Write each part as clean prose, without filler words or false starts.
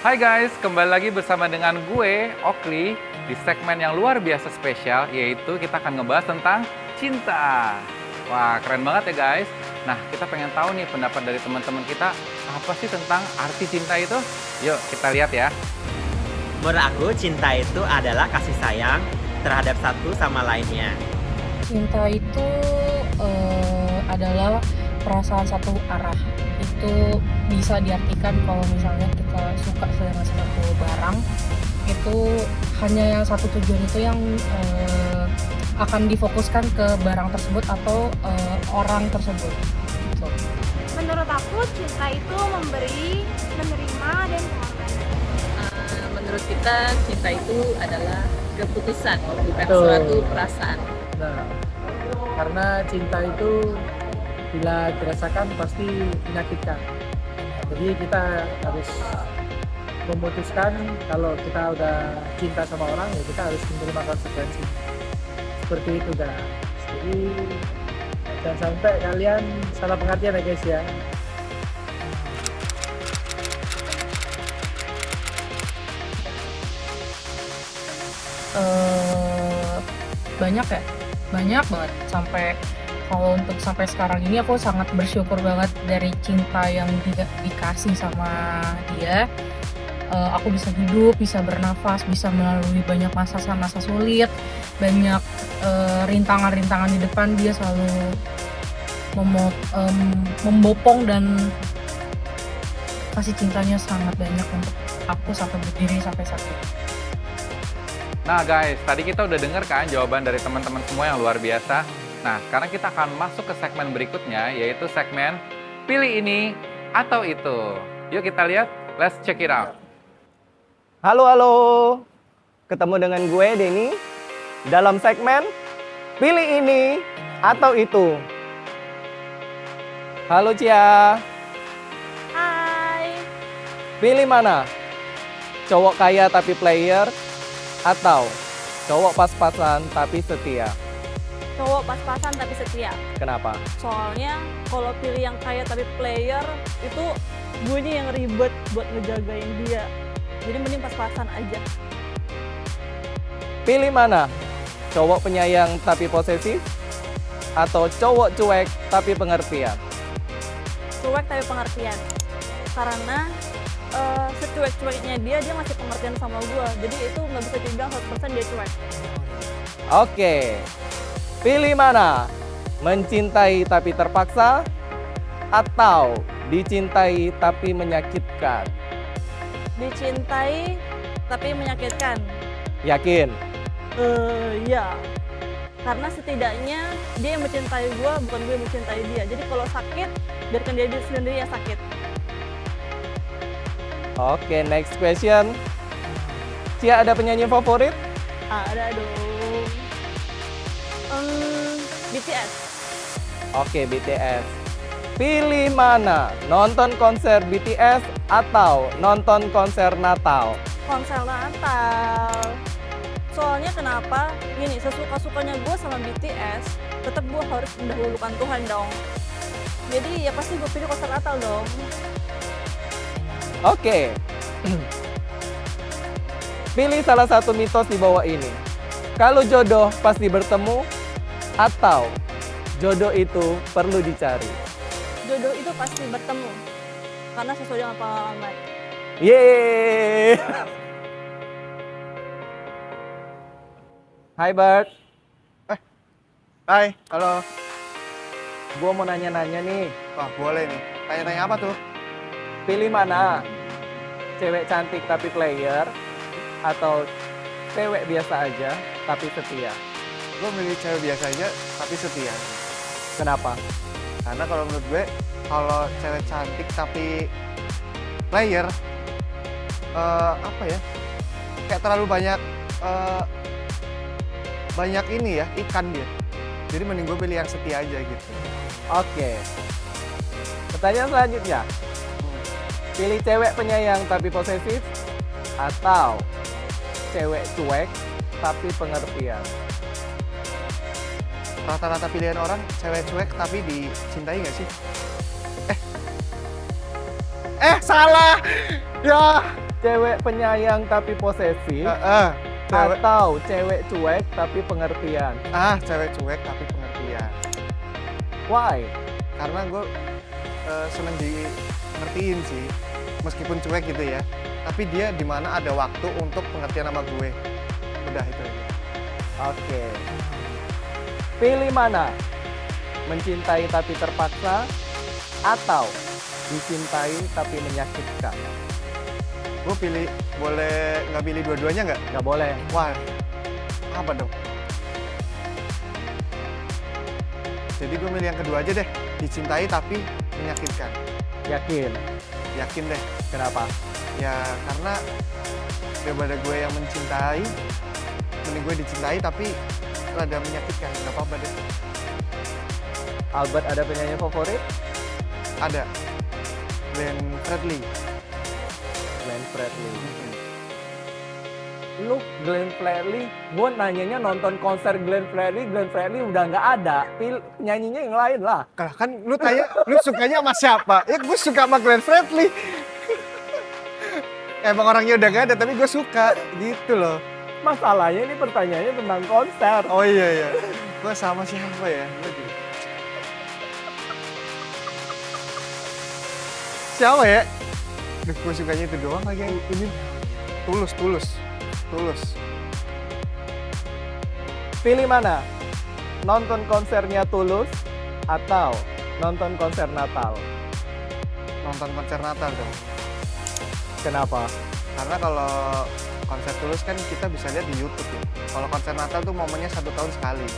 Hai guys, kembali lagi bersama dengan gue, Oakley, di segmen yang luar biasa spesial, yaitu kita akan ngebahas tentang cinta. Wah, keren banget ya guys. Nah, kita pengen tahu nih pendapat dari teman-teman kita, apa sih tentang arti cinta itu? Yuk, kita lihat ya. Menurut aku, cinta itu adalah kasih sayang terhadap satu sama lainnya. Cinta itu adalah perasaan satu arah. Itu bisa diartikan kalau misalnya kita suka dengan suatu barang, itu hanya yang satu tujuan itu yang akan difokuskan ke barang tersebut atau orang tersebut. Gitu. Menurut aku cinta itu memberi, menerima, dan pengorbanan. Menurut kita cinta itu adalah keputusan, bukan Betul. suatu perasaan. Nah, karena cinta itu bila dirasakan pasti menyakitkan. Jadi kita harus memutuskan kalau kita udah cinta sama orang ya kita harus menerima konsekuensi. Seperti itu guys. Jadi jangan sampai kalian salah pengertian ya guys ya. Banyak banget sampai kalau untuk sampai sekarang ini aku sangat bersyukur banget dari cinta yang dikasih sama dia. Aku bisa hidup, bisa bernafas, bisa melalui banyak masa sulit, banyak rintangan-rintangan di depan. Dia selalu membopong dan kasih cintanya sangat banyak untuk aku sampai berdiri sampai saat ini. Nah guys, tadi kita udah denger kan jawaban dari teman-teman semua yang luar biasa. Nah, sekarang kita akan masuk ke segmen berikutnya, yaitu segmen Pilih Ini atau Itu. Yuk kita lihat, let's check it out. Halo, ketemu dengan gue Denny dalam segmen Pilih Ini atau Itu. Halo Cia, Hai, pilih mana? Cowok kaya tapi player atau cowok pas-pasan tapi setia? Cowok pas-pasan tapi setia. Kenapa? Soalnya kalau pilih yang kaya tapi player itu guenya yang ribet buat ngejagain dia. Jadi mending pas-pasan aja. Pilih mana? Cowok penyayang tapi posesif atau cowok cuek tapi pengertian? Cuek tapi pengertian. Karena secuek-cueknya dia masih pengertian sama gue. Jadi itu nggak bisa dibilang 100% dia cuek. Oke. Pilih mana? Mencintai tapi terpaksa atau dicintai tapi menyakitkan? Dicintai tapi menyakitkan. Yakin? Ya. Karena setidaknya dia yang mencintai gue, bukan gue yang mencintai dia. Jadi kalau sakit, biarkan dia sendiri yang sakit. Oke, next question. Cia, ada penyanyi favorit? Ada dong. BTS. Oke, BTS. Pilih mana? Nonton konser BTS atau nonton konser Natal? Konser Natal. Soalnya kenapa? Gini, sesuka-sukanya gue sama BTS, tetap gue harus mendahulukan Tuhan dong. Jadi ya pasti gue pilih konser Natal dong. Oke. Pilih salah satu mitos di bawah ini. Kalau jodoh pasti bertemu atau jodoh itu perlu dicari? Jodoh itu pasti bertemu. Karena sesuai dengan pengalaman. Yeay. Hai Bart. Hai, halo. Gua mau nanya-nanya nih. Wah, boleh nih. Tanya-tanya apa tuh? Pilih mana? Cewek cantik tapi player atau cewek biasa aja tapi setia? Gue milih cewek biasa aja, tapi setia. Kenapa? Karena kalau menurut gue, kalau cewek cantik tapi player, apa ya? Kayak terlalu banyak ini ya, ikan dia. Jadi mending gue pilih yang setia aja gitu. Oke. Pertanyaan selanjutnya. Pilih cewek penyayang tapi posesif atau cewek cuek tapi pengertian? Rata-rata pilihan orang cewek cuek tapi dicintai nggak sih? Salah. Ya, Cewek penyayang tapi posesif Cewek. atau cewek cuek tapi pengertian? Cewek cuek tapi pengertian. Why? Karena gue seneng di ngertiin sih, meskipun cuek gitu ya. Tapi dia di mana ada waktu untuk pengertian sama gue. Udah itu aja. Oke. Pilih mana? Mencintai tapi terpaksa atau dicintai tapi menyakitkan? Gue pilih, boleh nggak pilih dua-duanya nggak? Nggak boleh. Wah, apa dong? Jadi gue milih yang kedua aja deh, dicintai tapi menyakitkan. Yakin? Yakin deh. Kenapa? Ya karena daripada gue yang mencintai, mending gue dicintai tapi rada menyakitkan. Nggak apa-apa deh. Albert ada penyanyi favorit? Ada. Glenn Fredly. Glenn Fredly. Lu Glenn Fredly, gue nanyanya nonton konser Glenn Fredly udah nggak ada. Nyanyinya yang lain lah. Kan lu tanya, lu sukanya sama siapa? Ya gue suka sama Glenn Fredly. Emang orangnya udah gak ada, tapi gue suka. Gitu loh. Masalahnya ini pertanyaannya tentang konser. Oh iya. Gue sama siapa ya? Siapa ya? Duh, gue sukanya itu doang lagi. Ini Tulus. Pilih mana? Nonton konsernya Tulus atau nonton konser Natal? Nonton konser Natal dong. Kenapa? Karena kalau konser Tulus kan kita bisa lihat di YouTube ya. Kalau konser Natal tuh momennya 1 tahun sekali.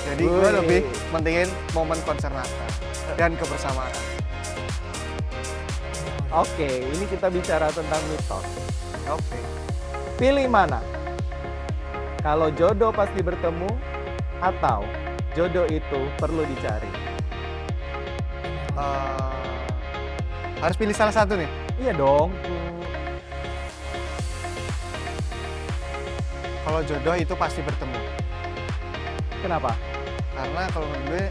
Jadi gue Wih. lebih mentingin momen konser Natal dan kebersamaan. Oke, ini kita bicara tentang mitos. Oke. Pilih mana? Kalau jodoh pasti bertemu atau jodoh itu perlu dicari? Harus pilih salah satu nih. Iya dong. Kalau jodoh itu pasti bertemu. Kenapa? Karena kalau menurut gue,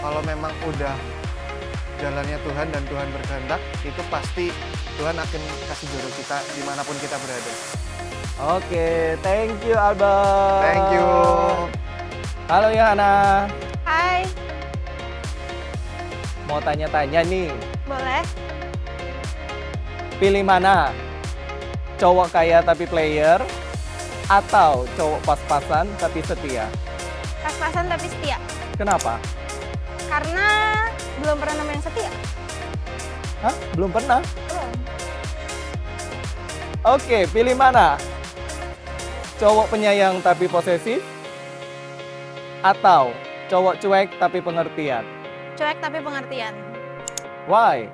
kalau memang udah jalannya Tuhan dan Tuhan berkehendak, itu pasti Tuhan akan kasih jodoh kita dimanapun kita berada. Oke, thank you Albert. Thank you. Halo Yohana, Hai, mau tanya-tanya nih. boleh? Pilih mana? Cowok kaya tapi player atau cowok pas-pasan tapi setia? Pas-pasan tapi setia. Kenapa? Karena belum pernah nemu yang setia. Hah? Belum pernah? Belum. Oke, pilih mana? Cowok penyayang tapi posesif atau cowok cuek tapi pengertian? Cuek tapi pengertian. Why?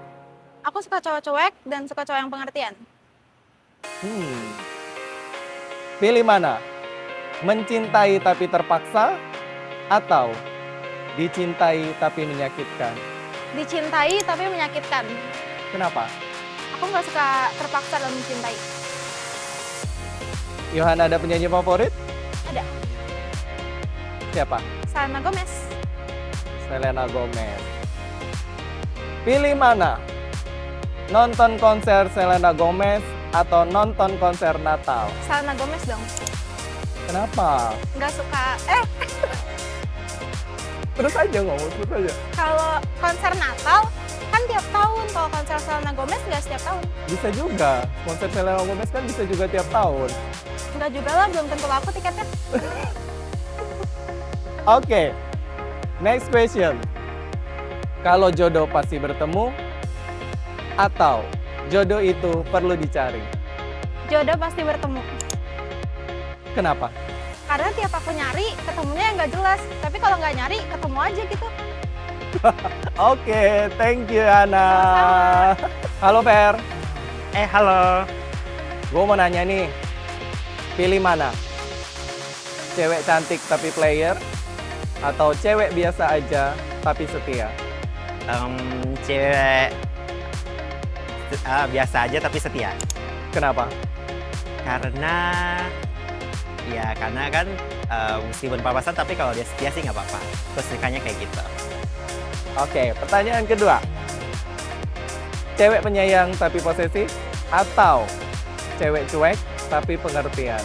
Aku suka cowok cuek dan suka cowok yang pengertian. Pilih mana? Mencintai tapi terpaksa atau dicintai tapi menyakitkan? Dicintai tapi menyakitkan. Kenapa? Aku nggak suka terpaksa dalam mencintai. Yohana ada penyanyi favorit? Ada. Siapa? Selena Gomez. Selena Gomez. Pilih mana? Nonton konser Selena Gomez atau nonton konser Natal? Selena Gomez dong. Kenapa? Nggak suka. Terus aja ngomong, terus aja. Kalau konser Natal kan tiap tahun. Kalau konser Selena Gomez nggak setiap tahun. Bisa juga. Konser Selena Gomez kan bisa juga tiap tahun. Nggak juga lah, belum tentu laku tiketnya. Oke. Next question. Kalau jodoh pasti bertemu atau jodoh itu perlu dicari? Jodoh pasti bertemu. Kenapa? Karena tiap aku nyari, ketemunya yang nggak jelas. Tapi kalau nggak nyari, ketemu aja gitu. Oke, thank you Ana. Halo Fer. Halo. Gue mau nanya nih, pilih mana? Cewek cantik tapi player atau cewek biasa aja tapi setia? Cewek biasa aja tapi setia. Kenapa? Karena kan meskipun papasan tapi kalau dia setia sih nggak apa-apa. Terus nikahnya kayak gitu. Oke, pertanyaan kedua. Cewek penyayang tapi posesif atau cewek cuek tapi pengertian?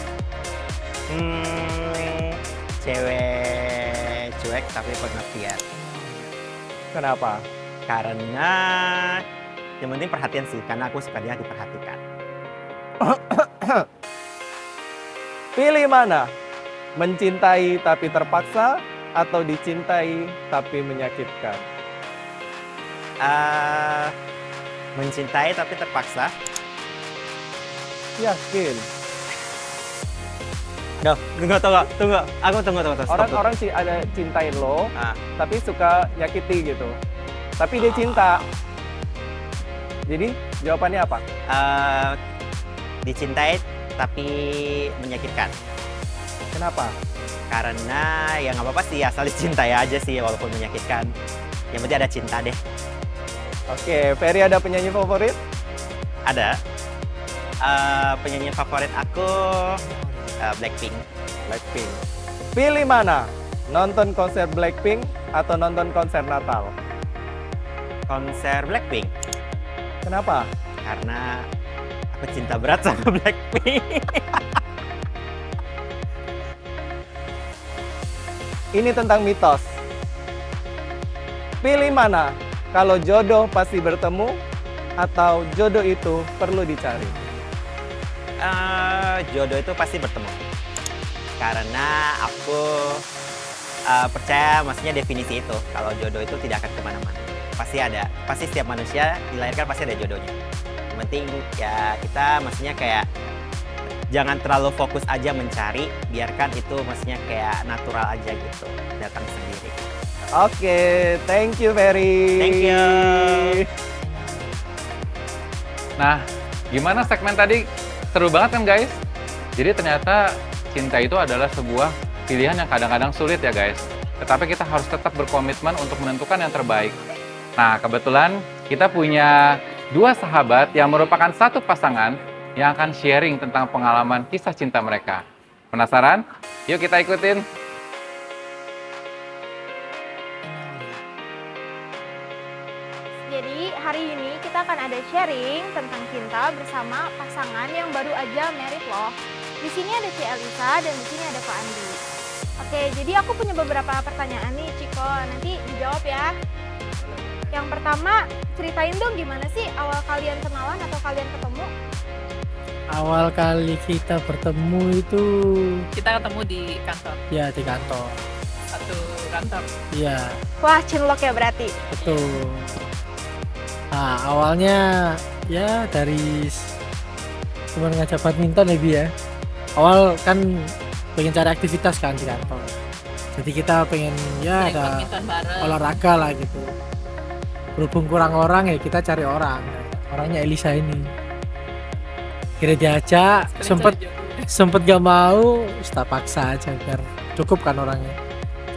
Cewek cuek tapi pengertian. Kenapa? Karena yang penting perhatian sih, karena aku suka dia diperhatikan. Pilih mana? Mencintai tapi terpaksa atau dicintai tapi menyakitkan? Mencintai tapi terpaksa. Yakin? Tunggu. Aku tunggu. Stop. Orang sih ada cintain lo, Ah. tapi suka nyakiti gitu. Tapi dia cinta. Jadi jawabannya apa? Dicintai tapi menyakitkan. Kenapa? Karena ya nggak apa-apa sih, asal dicintai aja sih walaupun menyakitkan. Yang penting ada cinta deh. Oke, Ferry ada penyanyi favorit? Ada. Penyanyi favorit aku Blackpink. Blackpink. Pilih mana? Nonton konser Blackpink atau nonton konser Natal? Konser Blackpink. Kenapa? Karena aku cinta berat sama Blackpink. Ini tentang mitos. Pilih mana? Kalau jodoh pasti bertemu atau jodoh itu perlu dicari? Jodoh itu pasti bertemu. Karena aku percaya, maksudnya definisi itu, kalau jodoh itu tidak akan kemana-mana. Pasti setiap manusia dilahirkan pasti ada jodohnya. Yang penting ya kita maksudnya kayak jangan terlalu fokus aja mencari, biarkan itu maksudnya kayak natural aja gitu, datang sendiri. Oke, thank you Ferry. Thank you. Nah, gimana segmen tadi? Seru banget kan guys? Jadi ternyata cinta itu adalah sebuah pilihan yang kadang-kadang sulit ya guys. Tetapi kita harus tetap berkomitmen untuk menentukan yang terbaik. Nah, kebetulan kita punya dua sahabat yang merupakan satu pasangan yang akan sharing tentang pengalaman kisah cinta mereka. Penasaran? Yuk kita ikutin. Jadi hari ini kita akan ada sharing tentang cinta bersama pasangan yang baru aja married loh. Di sini ada Ci Elisa dan di sini ada Kak Andi. Oke, jadi aku punya beberapa pertanyaan nih, Ciko. Nanti dijawab ya. Yang pertama, ceritain dong gimana sih awal kalian kenalan atau kalian ketemu? Awal kali kita bertemu itu Kita ketemu di kantor, ya di kantor. satu kantor. Iya, Wah, cinlok ya berarti. betul. Nah, awalnya ya dari teman ngajak badminton ya Bi ya. Awal kan pengen cari aktivitas kan di kantor. Jadi kita pengen ya Sering ada badminton bareng. olahraga lah gitu. Berhubung kurang orang ya kita cari orang. Orangnya Elisa ini. Kira diajak, Sering cari jodoh. sempet gak mau, tak paksa aja biar cukup kan orangnya.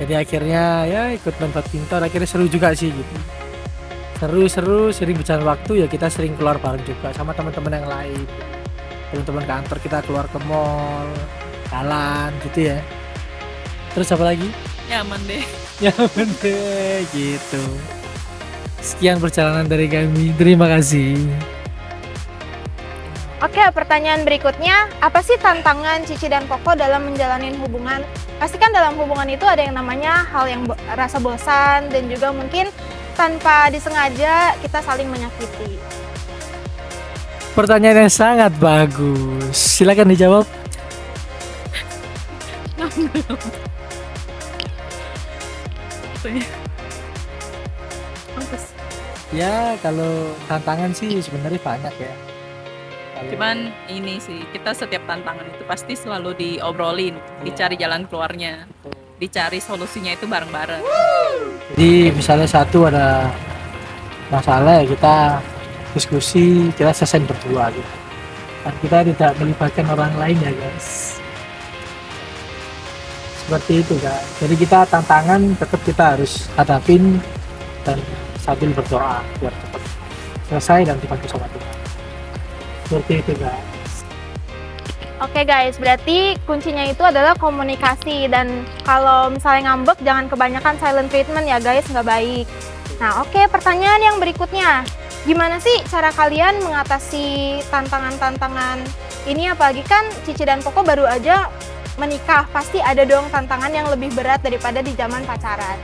Jadi akhirnya ya ikut main badminton, akhirnya seru juga sih gitu. Seru, sering berjalan waktu ya kita sering keluar bareng juga sama teman-teman yang lain. Teman-teman kantor kita keluar ke mall, jalan gitu ya. Terus apa lagi? Nyaman deh. Ya bener gitu. Sekian perjalanan dari kami, terima kasih. Oke, pertanyaan berikutnya, apa sih tantangan Cici dan Koko dalam menjalani hubungan? Pastikan dalam hubungan itu ada yang namanya hal yang rasa bosan dan juga mungkin tanpa disengaja kita saling menyakiti. Pertanyaan yang sangat bagus. Silakan dijawab. Ya, kalau tantangan sih sebenarnya banyak ya. Cuman ini sih, kita setiap tantangan itu pasti selalu diobrolin, dicari jalan keluarnya, dicari solusinya itu bareng-bareng. Jadi misalnya satu ada masalah ya kita diskusi, kita selesai berdua gitu. Dan kita tidak melibatkan orang lain ya guys. Seperti itu kan. Jadi kita tantangan tetap kita harus hadapin dan sambil berdoa biar cepat selesai dan dibantu sama Tuhan. Seperti itu guys. Oke guys, berarti kuncinya itu adalah komunikasi dan kalau misalnya ngambek jangan kebanyakan silent treatment ya guys, nggak baik. Nah oke, pertanyaan yang berikutnya. Gimana sih cara kalian mengatasi tantangan-tantangan ini? Apalagi kan Cici dan Koko baru aja menikah, pasti ada dong tantangan yang lebih berat daripada di zaman pacaran.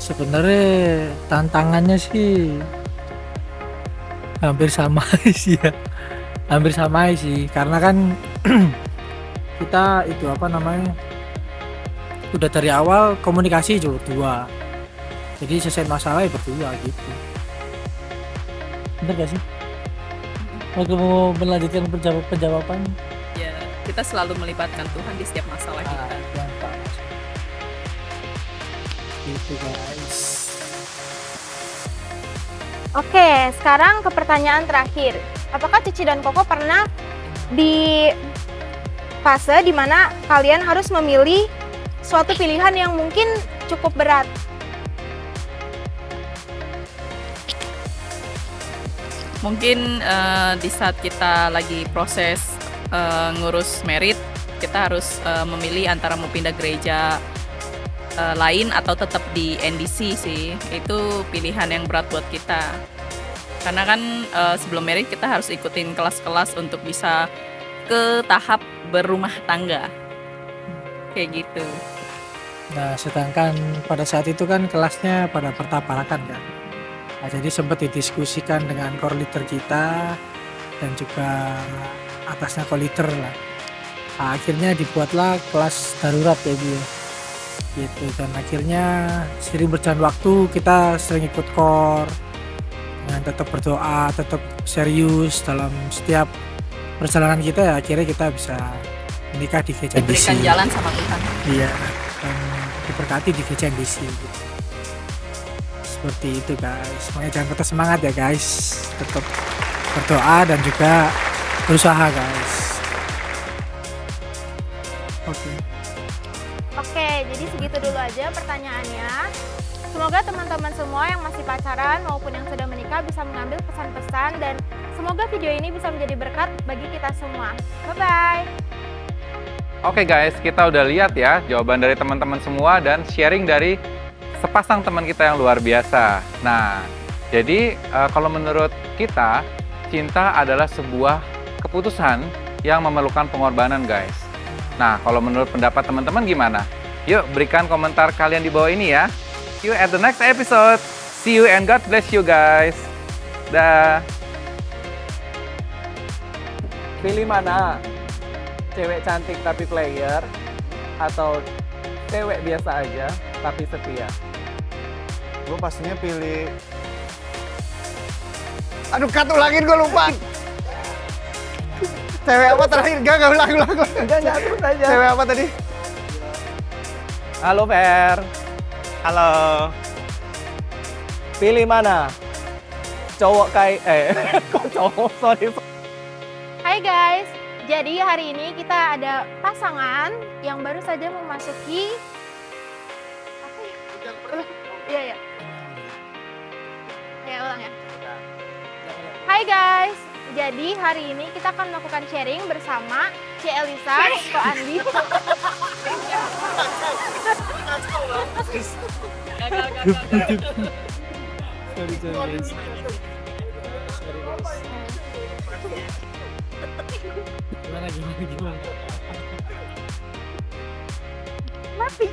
Sebenarnya tantangannya sih hampir sama sih ya. Hampir sama sih, karena kan kita itu apa namanya, udah dari awal komunikasi berdua. Jadi selesai masalah ya berdua gitu. Bener gak sih? Aku mau melanjutkan penjawaban. Ya, kita selalu melibatkan Tuhan di setiap masalah kita. Gampang. Gitu guys. Oke, sekarang ke pertanyaan terakhir. Apakah Cici dan Koko pernah di fase dimana kalian harus memilih suatu pilihan yang mungkin cukup berat? Mungkin di saat kita lagi proses ngurus merit, kita harus memilih antara mau pindah gereja lain atau tetap di NDC sih. Itu pilihan yang berat buat kita. Karena kan sebelum merit kita harus ikutin kelas-kelas untuk bisa ke tahap berumah tangga. Kayak gitu. Nah, sedangkan pada saat itu kan kelasnya pada pertaparakan kan. Nah, jadi sempat didiskusikan dengan core leader kita dan juga atasnya core leader lah. Nah, akhirnya dibuatlah kelas darurat ya Bu. Gitu, dan akhirnya sering berjalan waktu kita sering ikut core dan tetap berdoa, tetap serius dalam setiap perjalanan kita ya, akhirnya kita bisa menikah di gereja Diberikan NDC. jalan sama Tuhan. Iya, dan diberkati di gereja NDC gitu. Seperti itu guys, makanya jangan patah semangat ya guys, tetap berdoa dan juga berusaha guys. Oke. Oke, jadi segitu dulu aja pertanyaannya. Semoga teman-teman semua yang masih pacaran maupun yang sudah menikah bisa mengambil pesan-pesan dan semoga video ini bisa menjadi berkat bagi kita semua. Bye-bye! Oke guys, kita udah lihat ya jawaban dari teman-teman semua dan sharing dari sepasang teman kita yang luar biasa. Nah, jadi kalau menurut kita, cinta adalah sebuah keputusan yang memerlukan pengorbanan guys. Nah, kalau menurut pendapat teman-teman gimana? Yuk, berikan komentar kalian di bawah ini ya. See you at the next episode. See you and God bless you guys. Dah. Pilih mana? Cewek cantik tapi player atau cewek biasa aja tapi setia? Gue pastinya pilih. Aduh, cut ulangin, gue lupa. Cewek apa terakhir? Gak ulang. Enggak, terus aja. Cewek apa tadi? Halo Fer, Halo. pilih mana? Cowok kok cowok, sorry. Hai guys, jadi hari ini kita ada pasangan yang baru saja memasuki apa ya? Iya ya. Ya ulang ya. Hai guys, jadi hari ini kita akan melakukan sharing bersama Ci Elisa, Ko Andi. Gimana? Mati.